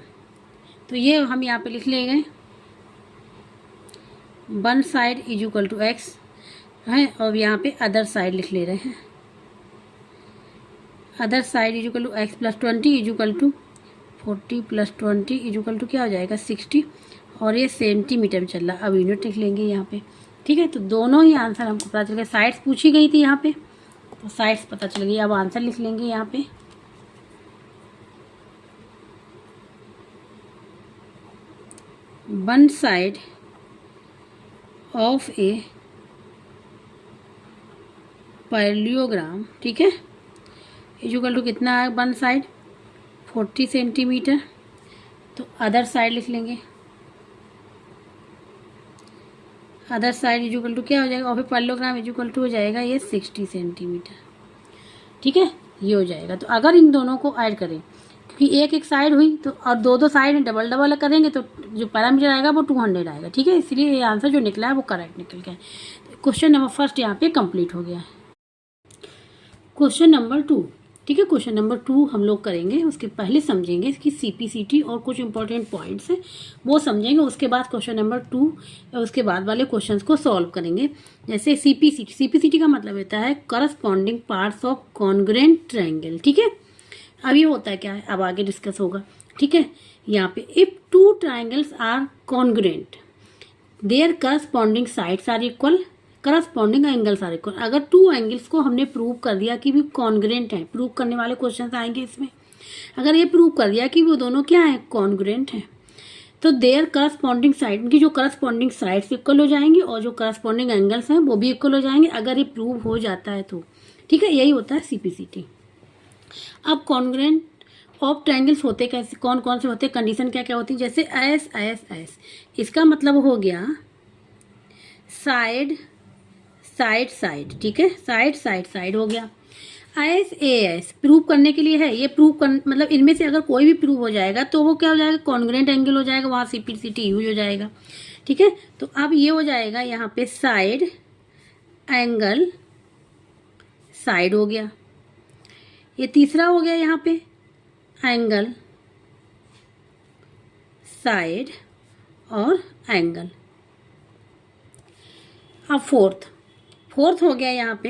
तो ये हम यहाँ पे लिख लेंगे one side equal to x है, और यहाँ पे अदर साइड लिख ले रहे हैं, other side equal to x + 20 equal to 40 + 20 equal to क्या हो जाएगा 60, और ये सेंटीमीटर में चल रहा, अब यूनिट लिख लेंगे यहाँ पे, ठीक है। तो दोनों ही आंसर हमको पता चल गया, साइड्स पूछी गई थी यहाँ पे, तो साइड्स पता चल गई। अब आंसर लिख लेंगे यहाँ पे, one side of a parallelogram, ठीक है, इक्वल टू कितना है वन साइड 40 सेंटीमीटर, तो अदर साइड लिख लेंगे, अदर साइड इक्वल टू क्या हो जाएगा, और फिर पैरेललोग्राम इक्वल टू हो जाएगा ये 60 सेंटीमीटर, ठीक है, ये हो जाएगा। तो अगर इन दोनों को ऐड करें, क्योंकि एक साइड हुई तो और दो साइड डबल करेंगे तो जो पैरामीटर आएगा वो 200 आएगा, ठीक है, इसलिए ये आंसर जो निकला है वो करेक्ट निकल गया है। क्वेश्चन नंबर फर्स्ट यहाँ पे कंप्लीट हो गया है। क्वेश्चन नंबर 2, ठीक है, क्वेश्चन नंबर 2 हम लोग करेंगे, उसके पहले समझेंगे इसकी CPCT और कुछ इंपॉर्टेंट पॉइंट्स हैं वो समझेंगे, उसके बाद क्वेश्चन नंबर 2 उसके बाद वाले क्वेश्चंस को सॉल्व करेंगे। जैसे CPCT का मतलब होता है corresponding parts of congruent triangle, ठीक है। अब ये होता है क्या है, अब आगे डिस्कस होगा, ठीक है। यहाँ पे if 2 triangles are congruent their corresponding sides are equal, corresponding angles are equal, अगर 2 एंगल्स को हमने प्रूव कर दिया कि भी कॉन्ग्रुएंट है, प्रूव करने वाले क्वेश्चन आएंगे इसमें, अगर ये प्रूव कर दिया कि वो दोनों क्या है कॉन्ग्रुएंट है, तो देयर करस्पॉन्डिंग साइड, उनकी जो करस्पॉन्डिंग साइड्स इक्वल हो जाएंगी और जो करस्पॉन्डिंग एंगल्स हैं वो भी इक्वल हो जाएंगे, अगर ये प्रूव हो जाता है तो, ठीक है, यही होता है CPCT। अब कॉन्ग्रुएंट ऑफ ट्रायंगल्स होते कैसे, कौन कौन से होते हैं, कंडीशन क्या क्या होती है, जैसे एस, इसका मतलब हो गया साइड साइड साइड, ठीक है, साइड साइड साइड हो गया। एस ए एस प्रूव करने के लिए है, ये प्रूव कर मतलब इनमें से अगर कोई भी प्रूव हो जाएगा तो वो क्या हो जाएगा, कॉन्ग्रुएंट एंगल हो जाएगा, वहाँ CPCT यूज हो जाएगा, ठीक है। तो अब ये हो जाएगा यहाँ पे साइड एंगल साइड हो गया। ये तीसरा हो गया यहाँ पे एंगल साइड और एंगल। अब फोर्थ हो गया यहाँ पे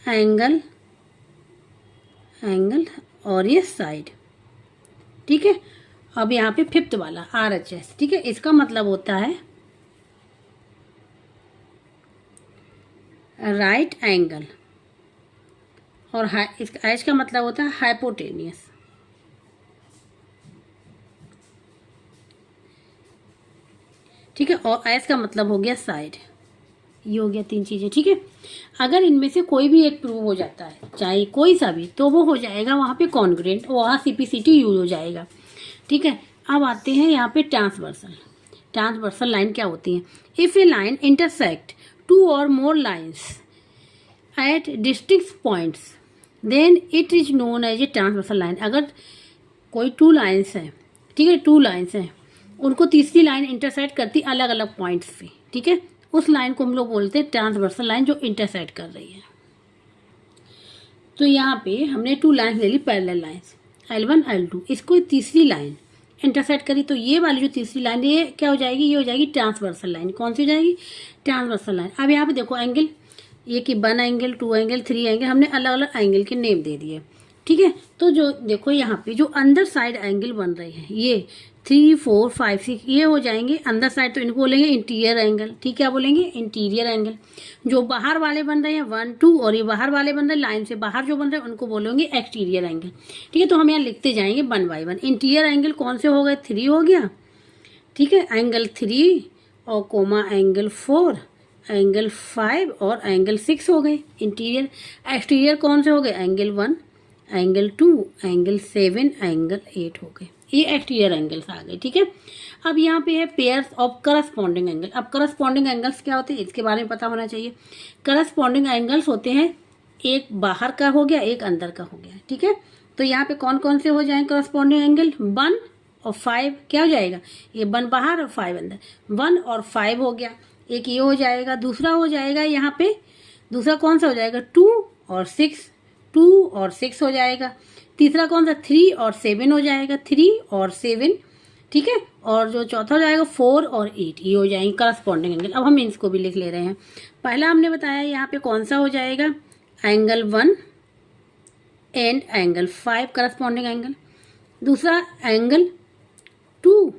एंगल एंगल और ये साइड, ठीक है। अब यहाँ पे फिफ्थ वाला RHS, ठीक है, इसका मतलब होता है राइट एंगल और इसका एच का मतलब होता है हाइपोटेनियस, ठीक है, और एस का मतलब हो गया साइड। ये हो गया 3 चीजें, ठीक है। अगर इनमें से कोई भी एक प्रूव हो जाता है, चाहे कोई सा भी, तो वो हो जाएगा वहाँ पे कॉन्ग्रुएंट, वहाँ CPCT यूज हो जाएगा, ठीक है। अब आते हैं यहाँ पे ट्रांसवर्सल लाइन क्या होती है। इफ ए लाइन इंटरसेक्ट 2 और more lines at distinct points then it is known as a transversal line. अगर कोई 2 लाइन्स हैं, ठीक है, 2 लाइन्स हैं, उनको तीसरी लाइन इंटरसेक्ट करती अलग अलग पॉइंट्स पे, ठीक है, उस लाइन को हम लोग बोलते हैं ट्रांसवर्सल लाइन, जो इंटरसेक्ट कर रही है। तो यहाँ पे हमने 2 लाइन्स ले ली, पैरेलल लाइन्स L1 L2, इसको तीसरी लाइन इंटरसेक्ट करी, तो ये वाली जो तीसरी लाइन ये क्या हो जाएगी, ये हो जाएगी ट्रांसवर्सल लाइन। कौन सी हो जाएगी, ट्रांसवर्सल लाइन। अब यहाँ पे देखो एंगल, ये कि 1 एंगल 2 एंगल 3 एंगल, हमने अलग अलग एंगल के नेम दे दिए, ठीक है। तो जो देखो यहाँ पे जो अंदर साइड एंगल बन रहे हैं, ये 3 4 5 6 ये हो जाएंगे अंदर साइड, तो इनको बोलेंगे इंटीरियर एंगल, ठीक है, क्या बोलेंगे, इंटीरियर एंगल। जो बाहर वाले बन रहे हैं 1 2 और ये बाहर वाले बन रहे हैं लाइन से बाहर जो बन रहे हैं उनको बोलेंगे एक्सटीरियर एंगल, ठीक है। तो हम यहाँ लिखते जाएंगे 1 बाय 1। इंटीरियर एंगल कौन से हो गए, 3 हो गया, ठीक है, एंगल 3 और कोमा एंगल 4 एंगल 5 और एंगल 6 हो गए इंटीरियर। एक्सटीरियर कौन से हो गए, एंगल 1 एंगल 2 एंगल 7 एंगल 8 हो गए, ये एक्सटीरियर एंगल्स आ गए, ठीक है। अब यहाँ पे है पेयर्स ऑफ करस्पॉन्डिंग एंगल। अब करस्पॉन्डिंग एंगल्स क्या होते हैं, इसके बारे में पता होना चाहिए। करस्पॉन्डिंग एंगल्स होते हैं, एक बाहर का हो गया, एक अंदर का हो गया, ठीक है। तो यहाँ पे कौन कौन से हो जाएंगे करस्पॉन्डिंग एंगल, 1 और 5 क्या हो जाएगा, ये 1 बाहर और 5 अंदर, 1 और 5 हो गया, एक ये हो जाएगा। दूसरा हो जाएगा यहाँ पे, दूसरा कौन सा हो जाएगा, 2 और 6, 2 और 6 हो जाएगा। तीसरा कौन सा, 3 और 7 हो जाएगा, 3 और 7, ठीक है। और जो चौथा हो जाएगा 4 और 8, ये हो जाएंगे करस्पॉन्डिंग एंगल। अब हम इसको भी लिख ले रहे हैं। पहला हमने बताया यहाँ पे कौन सा हो जाएगा, angle 1 and angle 5 corresponding angle. दूसरा एंगल 2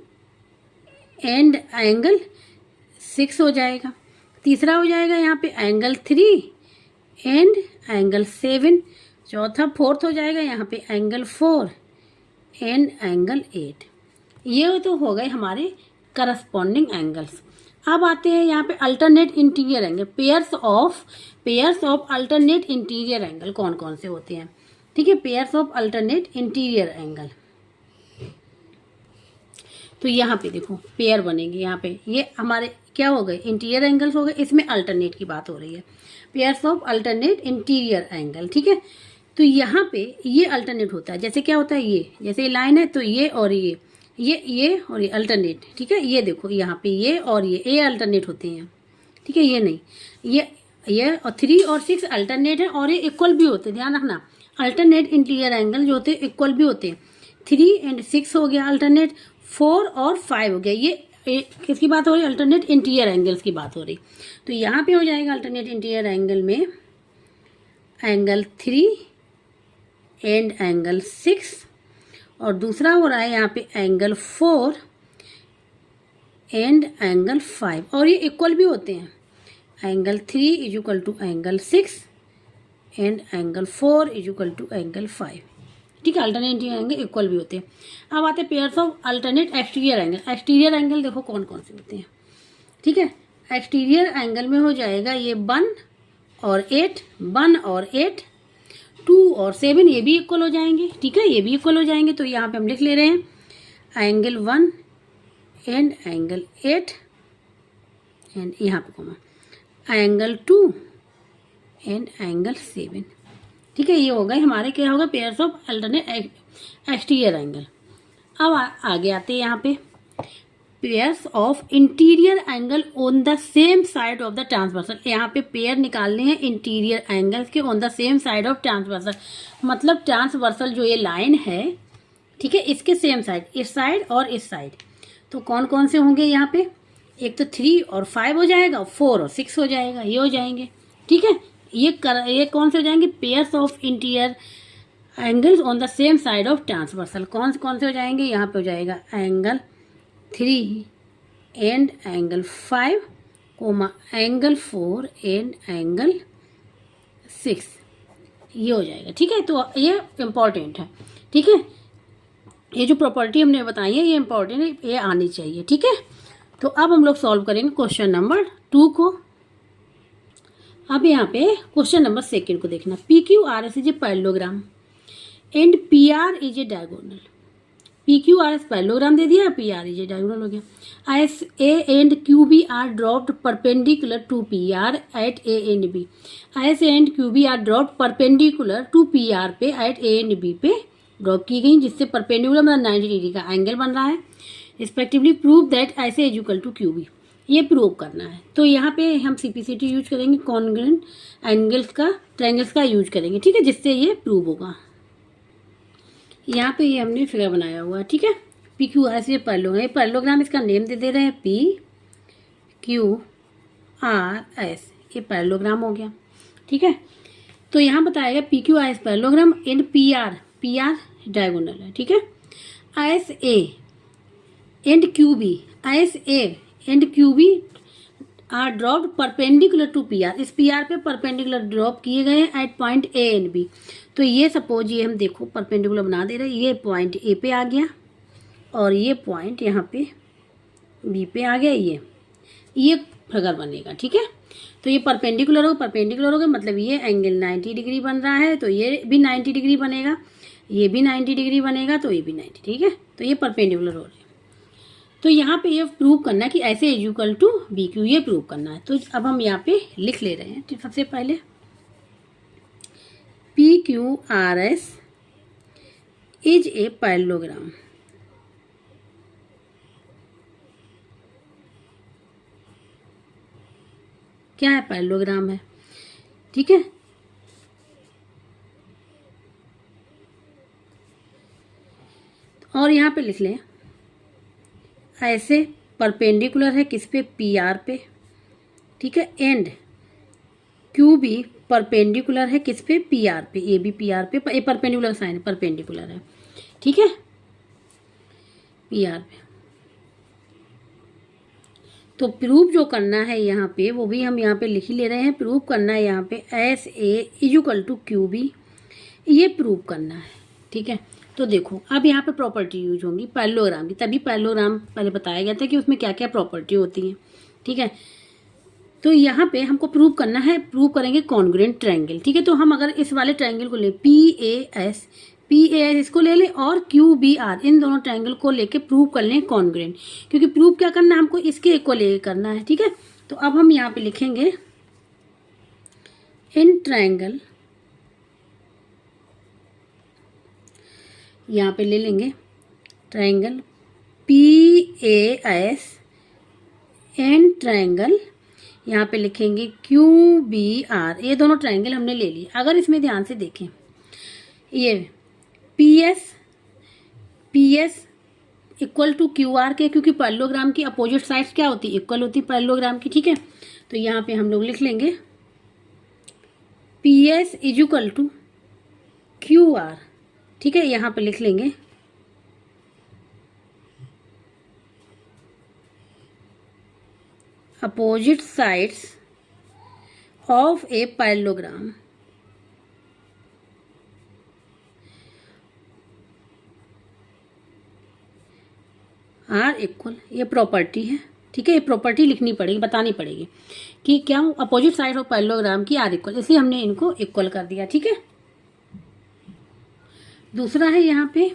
एंड एंगल 6 हो जाएगा। तीसरा हो जाएगा यहाँ पे एंगल 3 एंड एंगल 7। चौथा 4th हो जाएगा यहाँ पे एंगल 4 एंड एंगल 8। ये तो हो गए हमारे करस्पॉन्डिंग एंगल्स। अब आते हैं यहाँ पे alternate interior angle, pairs of alternate interior angle कौन कौन से होते हैं, ठीक है, pairs of alternate interior angle. तो यहाँ पे देखो पेयर बनेंगे, यहाँ पे ये हमारे क्या हो गए, इंटीरियर एंगल्स हो गए, इसमें अल्टरनेट की बात हो रही है, pairs of alternate interior angle, ठीक है। तो यहाँ पे ये अल्टरनेट होता है, जैसे क्या होता है, ये जैसे लाइन है तो ये और ये और ये अल्टरनेट, ठीक है। ये देखो यहाँ पे ये और ये अल्टरनेट होते हैं, ठीक है, ये नहीं, ये और 3 और 6 अल्टरनेट है और ये इक्वल भी होते हैं, ध्यान रखना। अल्टरनेट इंटीरियर एंगल जो होते हैं इक्वल भी होते हैं। 3 एंड 6 हो गया अल्टरनेट, 4 और 5 हो गया, ये किसकी बात हो रही है, अल्टरनेट इंटीरियर एंगल्स की बात हो रही। तो यहाँ पे हो जाएगा अल्टरनेट इंटीरियर एंगल में एंगल 3 एंड एंगल 6, और दूसरा हो रहा है यहाँ पे एंगल 4 एंड एंगल 5, और ये इक्वल भी होते हैं। Angle 3 is equal to angle 6 and angle 4 is equal to angle 5, ठीक है। अल्टरनेट एंगल इक्वल भी होते हैं। अब आते हैं pairs of alternate exterior angle. Exterior angle देखो कौन कौन से होते हैं, ठीक है। एक्सटीरियर एंगल में हो जाएगा ये 1 और 8, 2 और 7, ये भी इक्वल हो जाएंगे, ठीक है, ये भी इक्वल हो जाएंगे। तो यहाँ पे हम लिख ले रहे हैं एंगल 1 एंड एंगल 8 एंड यहाँ पे कोमा एंगल 2 एंड एंगल 7। ठीक है, ये हो गए हमारे क्या होगा pairs of alternate exterior angle. अब आगे आते हैं यहाँ पे pairs of interior angle on the same side of the transversal. यहाँ पे पेयर निकालने हैं इंटीरियर एंगल्स के on the same side of transversal, मतलब ट्रांसवर्सल जो ये लाइन है, ठीक है, इसके सेम साइड, इस साइड और इस साइड। तो कौन कौन से होंगे यहाँ पे, एक तो 3 और 5 हो जाएगा, 4 और 6 हो जाएगा, ये हो जाएंगे। ठीक है, ये कौन से हो जाएंगे pairs of interior angles on the same side of transversal. कौन से हो जाएंगे, यहाँ पे हो जाएगा angle 3 and angle 5 comma angle 4 and angle 6, ये हो जाएगा। ठीक है, तो ये इम्पॉर्टेंट है। ठीक है, ये जो प्रॉपर्टी हमने बताई है ये इम्पॉर्टेंट है, ये आनी चाहिए। ठीक है, तो अब हम लोग सॉल्व करेंगे क्वेश्चन नंबर 2 को। अब यहाँ पे क्वेश्चन नंबर 2 को देखना। PQRS is a parallelogram and PR is a diagonal. PQRS parallelogram दे दिया, PR इज ए डायगोनल हो गया। ISA and QB are dropped perpendicular to PR at A and B। ISA and QB are dropped perpendicular to PR पे एट A एंड B पे ड्रॉप की गई, जिससे परपेंडिकुलर मतलब 90 डिग्री का एंगल बन रहा है। Respectively prove that ISA is equal to QB, ये प्रूव करना है। तो यहाँ पे हम CPCT यूज करेंगे, कॉन्ग्रुएंट एंगल्स का, ट्रायंगल्स का यूज करेंगे। ठीक है, जिससे ये प्रूव होगा। यहाँ पे ये हमने फिगर बनाया हुआ है। ठीक है, PQRS ये पैरेललोग्राम, इसका नेम दे रहे हैं PQRS, ये पैरेललोग्राम हो गया। ठीक है, तो यहाँ बताया गया PQRS parallelogram and PR diagonal है। ठीक है, ISA and QB are dropped perpendicular to PR, इस PR पे परपेंडिकुलर ड्रॉप किए गए हैं at point A and B। तो ये सपोज ये हम देखो परपेंडिकुलर बना दे रहे हैं, ये पॉइंट A पे आ गया और ये पॉइंट यहाँ पे B पे आ गया, ये फिगर बनेगा। ठीक है, तो ये परपेंडिकुलर हो गया, मतलब ये एंगल 90 डिग्री बन रहा है, तो ये भी 90 डिग्री बनेगा, ये भी 90 डिग्री बनेगा, तो ये भी 90। ठीक है, तो ये परपेंडिकुलर हो रहे हैं। तो यहाँ पे ये प्रूव करना है कि ऐसे इज इक्वल टू BQ, ये प्रूव करना है। तो अब हम यहाँ पे लिख ले रहे हैं। तो सबसे पहले PQRS इज ए पैरेललोग्राम। क्या है, पैरेललोग्राम है। ठीक है, और यहाँ पे लिख लें ऐसे परपेंडिकुलर है किस पे, PR पे। ठीक है, एंड QB परपेंडिकुलर है किस पे, PR पे। ये भी PR पे, ये परपेंडिकुलर साइन परपेंडिकुलर है। ठीक है, PR पे। तो प्रूफ जो करना है यहाँ पे वो भी हम यहाँ पे लिख ही ले रहे हैं। प्रूफ करना है यहाँ पे SA is equal to QB, ये प्रूफ करना है। ठीक है, तो देखो अब यहाँ पे प्रॉपर्टी यूज होंगी पैरेललोग्राम की, तभी पैरेललोग्राम पहले बताया गया था कि उसमें क्या क्या प्रॉपर्टी होती है। ठीक है, तो यहाँ पे हमको प्रूव करना है, प्रूव करेंगे कॉन्ग्रुएंट ट्रायंगल। ठीक है, तो हम अगर इस वाले ट्रायंगल को ले PAS इसको ले लें और QBR, इन दोनों ट्रायंगल को लेके प्रूव कर लें कॉन्ग्रुएंट, क्योंकि प्रूव क्या करना है हमको, इसके इक्वल लेके करना है। ठीक है, तो अब हम यहाँ पे लिखेंगे इन ट्रायंगल, यहाँ पे ले लेंगे ट्रायंगल PAS एंड ट्रायंगल, यहाँ पे लिखेंगे QBR, ये दोनों ट्रायंगल हमने ले लिए। अगर इसमें ध्यान से देखें, ये PS इक्वल टू QR के, क्योंकि पैरेललोग्राम की अपोजिट साइड्स क्या होती है, इक्वल होती है पैरेललोग्राम की। ठीक है, तो यहाँ पे हम लोग लिख लेंगे PS is equal to QR। ठीक है, यहाँ पे लिख लेंगे opposite sides of a parallelogram are equal, ये प्रॉपर्टी है। ठीक है, ये प्रॉपर्टी लिखनी पड़ेगी, बतानी पड़ेगी कि क्या अपोजिट साइड ऑफ पैरेललोग्राम की आर इक्वल, इसलिए हमने इनको इक्वल कर दिया। ठीक है, दूसरा है यहाँ पे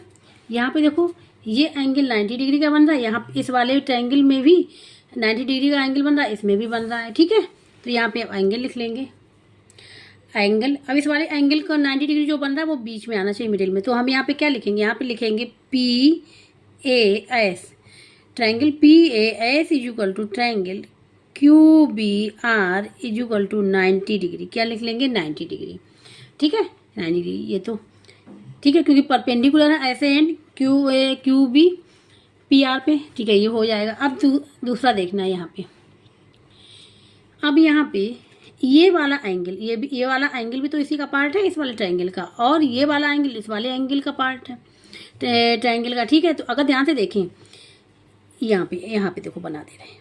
देखो ये एंगल 90 डिग्री का बन रहा है, यहाँ इस वाले ट्रायंगल में भी 90 डिग्री का एंगल बन रहा है, इसमें भी बन रहा है, ठीक है। तो यहाँ पे एंगल लिख लेंगे। एंगल, अब इस वाले एंगल का 90 डिग्री जो बन रहा है वो बीच में आना चाहिए, मिडिल में। तो हम यहाँ पे क्या लिखेंगे, यहाँ पे लिखेंगे P A S, triangle P A S is equal to triangle Q B R is equal to 90 degree. क्या लिख लेंगे, 90 डिग्री, ठीक है, 90 डिग्री। ये तो ठीक है, क्योंकि परपेंडिकुलर है ऐसे and Q A Q B P R पे, ठीक है, ये हो जाएगा। अब दूसरा देखना है यहाँ पे। अब यहाँ पे ये वाला एंगल, ये वाला एंगल भी तो इसी का पार्ट है, इस वाले ट्रायंगल का, और ये वाला एंगल इस वाले एंगल का पार्ट है ट्रायंगल का, ठीक है। तो अगर ध्यान से देखें, यहाँ पे देखो बना दे रहे हैं,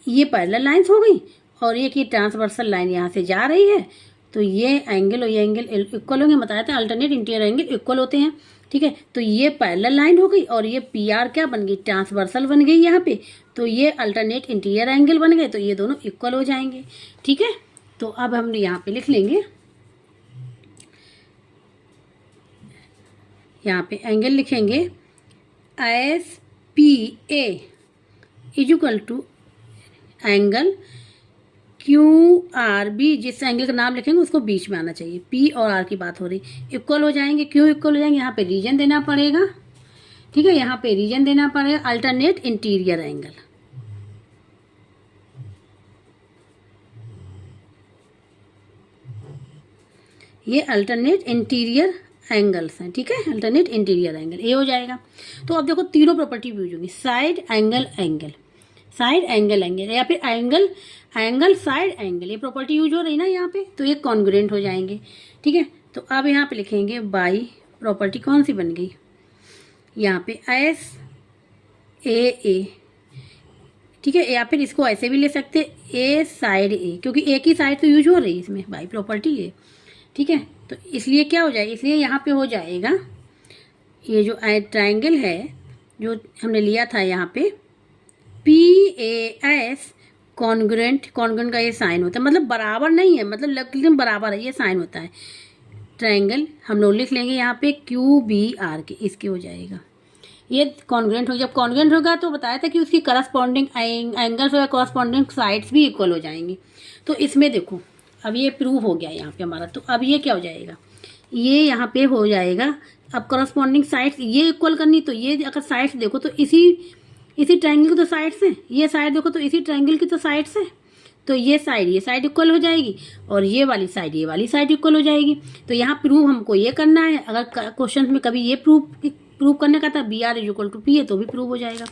ये पैरेलल लाइंस हो गई और ये की ट्रांसवर्सल लाइन यहाँ से जा रही है। तो ये एंगल और ये एंगल इक्वल होंगे, बताया था अल्टरनेट इंटीरियर एंगल इक्वल होते हैं, ठीक है। तो ये पैरेलल लाइन हो गई और ये पी आर क्या बन गई, ट्रांसवर्सल बन गई यहाँ पे। तो ये अल्टरनेट इंटीरियर एंगल बन गए, तो ये दोनों इक्वल हो जाएंगे, ठीक है। तो अब हम यहाँ पे लिख लेंगे, यहाँ पे एंगल लिखेंगे S P A is equal to angle Q R B. जिस एंगल का नाम लिखेंगे उसको बीच में आना चाहिए, पी और आर की बात हो रही, इक्वल हो जाएंगे। क्यों इक्वल हो जाएंगे, यहाँ पे रीजन देना पड़ेगा, ठीक है, यहाँ पे रीजन देना पड़ेगा अल्टरनेट इंटीरियर एंगल। ये अल्टरनेट इंटीरियर एंगल्स हैं, ठीक है, अल्टरनेट इंटीरियर एंगल, ये हो जाएगा। तो अब देखो तीनों प्रॉपर्टी यूज होगी, side angle angle, side angle angle, या फिर एंगल एंगल साइड एंगल, ये प्रॉपर्टी यूज हो रही ना यहाँ पे, तो ये कॉन्ग्रुएंट हो जाएंगे, ठीक है। तो अब यहाँ पे लिखेंगे बाई प्रॉपर्टी कौन सी बन गई, यहाँ पे एस ए, ठीक है, या फिर इसको ऐसे भी ले सकते ए साइड ए, क्योंकि एक ही साइड तो यूज हो रही है इसमें, बाई प्रॉपर्टी है, ठीक है। तो इसलिए क्या हो जाएगा, इसलिए यहाँ पे हो जाएगा ये जो ट्रायंगल है जो हमने लिया था यहाँ पे P A S congruent, congruent का ये साइन होता है, मतलब बराबर नहीं है, मतलब लेकिन बराबर है, ये साइन होता है। ट्रायंगल हम लोग लिख लेंगे यहाँ पे क्यू बी आर के, इसके हो जाएगा, ये कॉन्ग्रुएंट हो। जब कॉन्ग्रुएंट होगा तो बताया था कि उसकी करस्पॉन्डिंग एंगल्स और करस्पॉन्डिंग साइड्स भी इक्वल हो जाएंगी। तो इसमें देखो अब ये प्रूव हो गया यहाँ पे हमारा। तो अब ये क्या हो जाएगा, ये यहाँ पे हो जाएगा। अब करस्पॉन्डिंग साइड्स ये इक्वल करनी, तो ये अगर साइड्स देखो तो इसी ट्रायंगल की तो साइड्स हैं, ये साइड देखो तो इसी ट्रायंगल की तो साइड्स है। तो ये साइड इक्वल हो जाएगी और ये वाली साइड इक्वल हो जाएगी। तो यहाँ प्रूव हमको ये करना है। अगर क्वेश्चन में कभी ये प्रूव करने का था B R is equal to P है, तो भी प्रूव हो जाएगा,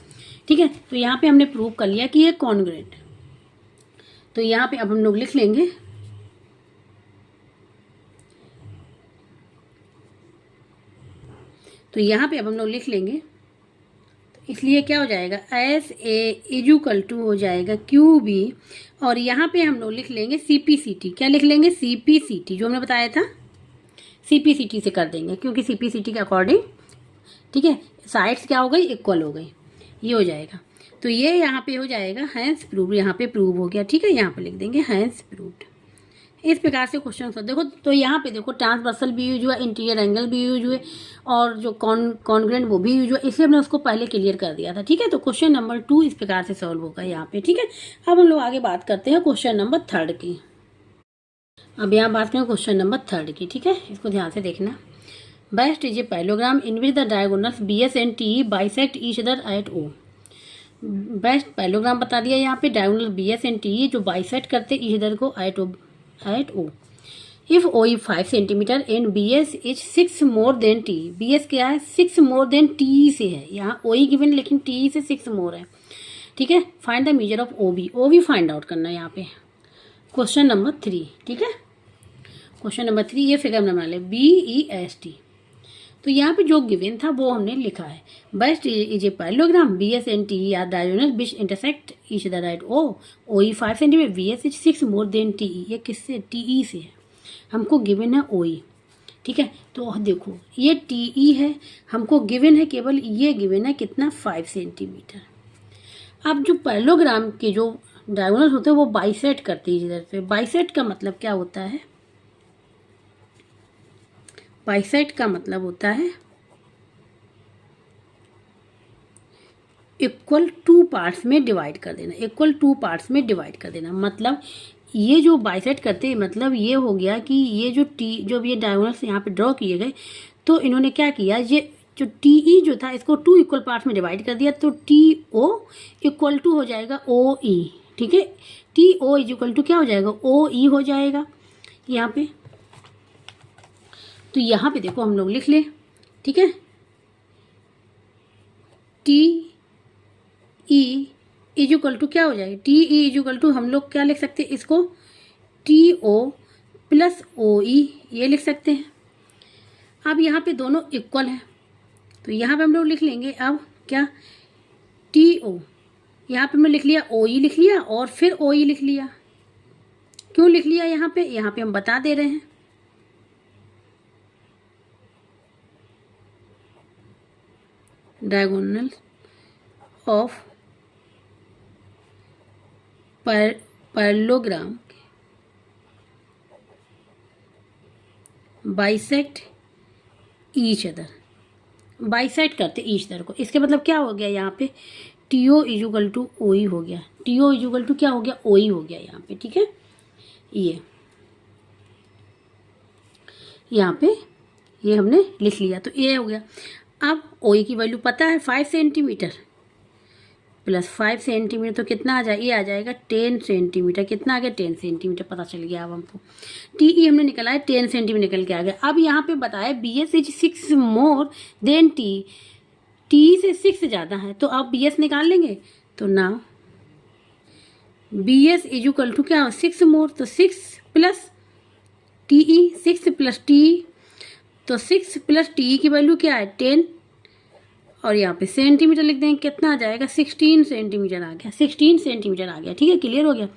ठीक है। तो यहाँ पे हमने प्रूव कर लिया कि ये कॉन्ग्रुएंट। तो यहाँ पे अब हम लोग लिख लेंगे तो इसलिए क्या हो जाएगा, S A is equal to हो जाएगा क्यू बी, और यहाँ पे हम लोग लिख लेंगे सी पी सी टी। क्या लिख लेंगे, सी पी सी टी, जो हमने बताया था सी पी सी टी से कर देंगे, क्योंकि सी पी सी टी के अकॉर्डिंग, ठीक है, साइड्स क्या हो गई, इक्वल हो गई, ये हो जाएगा। तो ये यहाँ पे हो जाएगा हैंस प्रूव, यहाँ पे प्रूव हो गया, ठीक है, यहाँ पे लिख देंगे हैंस प्रूव्ड। इस प्रकार से क्वेश्चन होता है। देखो तो यहाँ पे देखो ट्रांसवर्सल भी यूज हुआ, इंटीरियर एंगल भी यूज हुए, और जो कॉन्ग्रुएंट वो भी यूज हुआ, इसलिए हमने उसको पहले क्लियर कर दिया था, ठीक है। तो क्वेश्चन नंबर 2 इस प्रकार से सॉल्व होगा यहाँ पे, ठीक है। अब हम लोग आगे बात करते हैं क्वेश्चन नंबर 3 की। अब यहाँ बात करें क्वेश्चन नंबर 3 की, ठीक है, इसको ध्यान से देखना। Best is a parallelogram in which the diagonals B S and T bisect each other at O. Best parallelogram बता दिया यहाँ पे, diagonal B S and T जो बाइसेक्ट करते ईच अदर को at O. If O is 5 cm and BS is 6 more than T, BS क्या है, 6 more than T से है, यहाँ O ही गिवन लेकिन T से 6 more है, ठीक है। Find the measure of O भी फाइंड आउट करना है यहाँ पे। क्वेश्चन नंबर 3, ठीक है, क्वेश्चन नंबर 3 ये फिगर बना ले BEST। तो यहाँ पे जो गिवन था वो हमने लिखा है। Best is a parallelogram BS and T are diagonal which intersect each other at O is 5 cm, BS is 6 more than TE। ये किससे, TE से है, हमको गिवन है OE, ठीक है। तो देखो ये TE है, हमको गिवन है केवल ये गिवन है कितना, 5 सेंटीमीटर। अब जो पैरेललोग्राम के जो डायगोनल होते हैं वो बाइसेक्ट करते हैं इधर से। बाइसेक्ट का मतलब क्या होता है, बाइसेक्ट का मतलब होता है इक्वल 2 पार्ट्स में डिवाइड कर देना, इक्वल 2 पार्ट्स में डिवाइड कर देना। मतलब ये जो बाइसेक्ट करते हैं, मतलब ये हो गया कि ये जो ये डायगोनल्स यहाँ पे ड्रॉ किए गए, तो इन्होंने क्या किया, ये जो टी ई जो था इसको 2 इक्वल पार्ट्स में डिवाइड कर दिया, तो टी ओ इक्वल टू हो जाएगा ओ ई। ठीक है, T O is equal to क्या हो जाएगा, ओ ई हो जाएगा यहाँ पे। तो यहाँ पे देखो हम लोग लिख लें, ठीक है, T E is equal to क्या हो जाएगा, T E is equal to हम लोग क्या लिख सकते हैं इसको, टी ओ प्लस ओ ई, ये लिख सकते हैं। अब यहाँ पे दोनों इक्वल हैं, तो यहाँ पे हम लोग लिख लेंगे अब क्या, टी ओ, यहाँ पे हमने लिख लिया ओ ई लिख लिया और फिर ओ ई लिख लिया। क्यों लिख लिया यहाँ पे हम बता दे रहे हैं। Diagonal of parallelogram bisect each other, bisect करते ईच अदर को। इसके मतलब क्या हो गया, यहाँ पे T O equal to O E हो गया, टी ओ इजुगल टू क्या हो गया, ओ ई हो गया यहाँ पे। ठीक है, ये यहाँ पे ये हमने लिख लिया, तो ये हो गया। अब ओ ई की वैल्यू पता है 5 सेंटीमीटर प्लस 5 सेंटीमीटर तो कितना आ जाए, ये आ जाएगा 10 सेंटीमीटर। कितना आ गया, 10 सेंटीमीटर पता चल गया। अब हमको टी ई हमने निकला है 10 सेंटीमीटर निकल के आ गया। अब यहाँ पे बताया B S is 6 more than T, T से 6 ज़्यादा है, तो आप बी एस निकाल लेंगे। तो now B S is equal to क्या, 6 मोर, तो 6 plus T E, 6 plus T, तो 6 प्लस टी की वैल्यू क्या है 10, और यहाँ पे सेंटीमीटर लिख देंगे, कितना आ जाएगा 16 सेंटीमीटर आ गया, 16 सेंटीमीटर आ गया। ठीक है, क्लियर हो गया।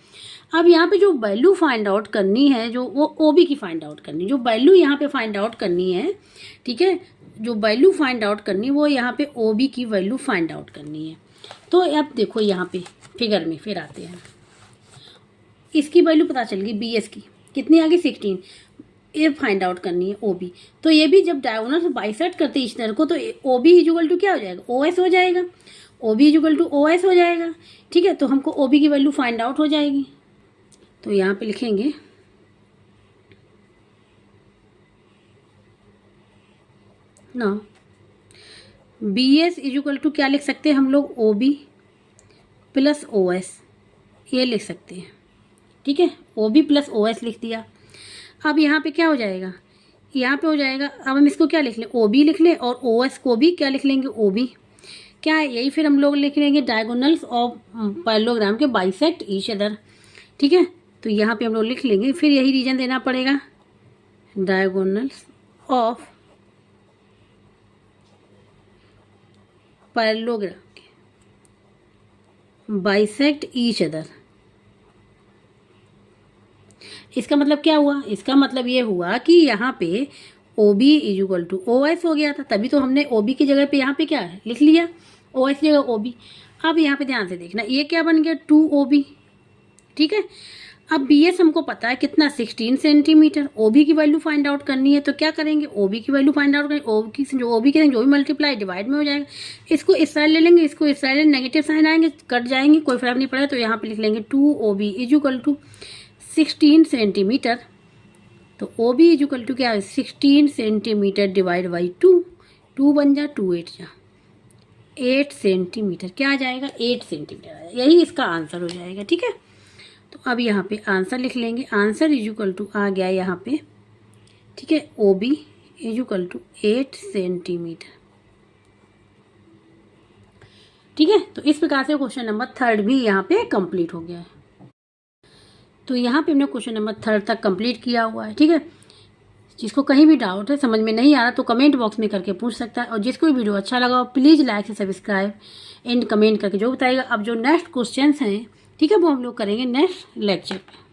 अब यहाँ पे जो वैल्यू फाइंड आउट करनी है, जो वो ओ बी की फाइंड आउट करनी, जो वैल्यू यहाँ पे फाइंड आउट करनी है, ठीक है, जो वैल्यू फाइंड आउट करनी वो यहाँ पे ओ बी की वैल्यू फाइंड आउट करनी है। तो अब देखो यहाँ पे फिगर में फिर आते हैं, इसकी वैल्यू पता चल गई बी एस की कितनी आ गई 16, ये फाइंड आउट करनी है ओ बी। तो ये भी जब डायगोनल से बाइसेक्ट करते हैं इस तरह को, तो ओ बी इजुगल टू क्या हो जाएगा, ओ एस हो जाएगा, O B is equal to O S हो जाएगा। ठीक है, तो हमको ओ बी की वैल्यू फाइंड आउट हो जाएगी। तो यहाँ पे लिखेंगे ना, बी एस इजुगल टू क्या लिख सकते हैं हम लोग, O B plus O S, ये लिख सकते हैं। ठीक है, O B plus O S लिख दिया। अब यहाँ पे क्या हो जाएगा, यहाँ पे हो जाएगा, अब हम इसको क्या लिख लें, ओ बी लिख लें, और ओ एस को भी क्या लिख लेंगे, ओ बी। क्या है, यही फिर हम लोग लिख लेंगे डायगोनल्स ऑफ पैरेललोग्राम के बाइसेक्ट ईच अदर। ठीक है, तो यहाँ पे हम लोग लिख लेंगे, फिर यही रीजन देना पड़ेगा, डायगोनल्स ऑफ पैरेललोग्राम के बाइसेक्ट ईच अदर। इसका मतलब क्या हुआ, इसका मतलब ये हुआ कि यहाँ पे O B is equal to O S हो गया था, तभी तो हमने ओ बी की जगह पे यहाँ पे क्या है लिख लिया, ओ एस की जगह ओ बी। अब यहाँ पे ध्यान से देखना, ये क्या बन गया 2 ओ बी। ठीक है, अब बी एस हमको पता है कितना 16 सेंटीमीटर, ओ बी की वैल्यू फाइंड आउट करनी है, तो क्या करेंगे, ओ बी की वैल्यू फाइंड आउट करेंगे, ओ बी की जो भी मल्टीप्लाई डिवाइड में हो जाएगा। इसको इस साइड ले लेंगे, इसको इस साइड नेगेटिव साइन आएंगे, कट जाएंगे, कोई फर्क नहीं पड़ेगा। तो यहाँ पे लिख लेंगे 2 O B is equal to 16 centimetre. तो O B is equal to क्या है 16 सेंटीमीटर डिवाइड बाई 2, 2 बन जा 2 8 जा 8 सेंटीमीटर, क्या आ जाएगा 8 सेंटीमीटर आ जाएगा। यही इसका आंसर हो जाएगा। ठीक है, तो अब यहाँ पे आंसर लिख लेंगे, आंसर इज इक्वल टू आ गया यहाँ पे, ठीक है, O B is equal to 8 centimetre. ठीक है, तो इस प्रकार से क्वेश्चन नंबर 3 भी यहाँ पे कंप्लीट हो गया है। तो यहाँ पे हमने क्वेश्चन नंबर 3 तक कंप्लीट किया हुआ है। ठीक है, जिसको कहीं भी डाउट है, समझ में नहीं आ रहा, तो कमेंट बॉक्स में करके पूछ सकता है। और जिसको भी वीडियो अच्छा लगा हो प्लीज़ लाइक से सब्सक्राइब एंड कमेंट करके जो बताएगा। अब जो नेक्स्ट क्वेश्चंस हैं, ठीक है, वो हम लोग करेंगे नेक्स्ट लेक्चर पे।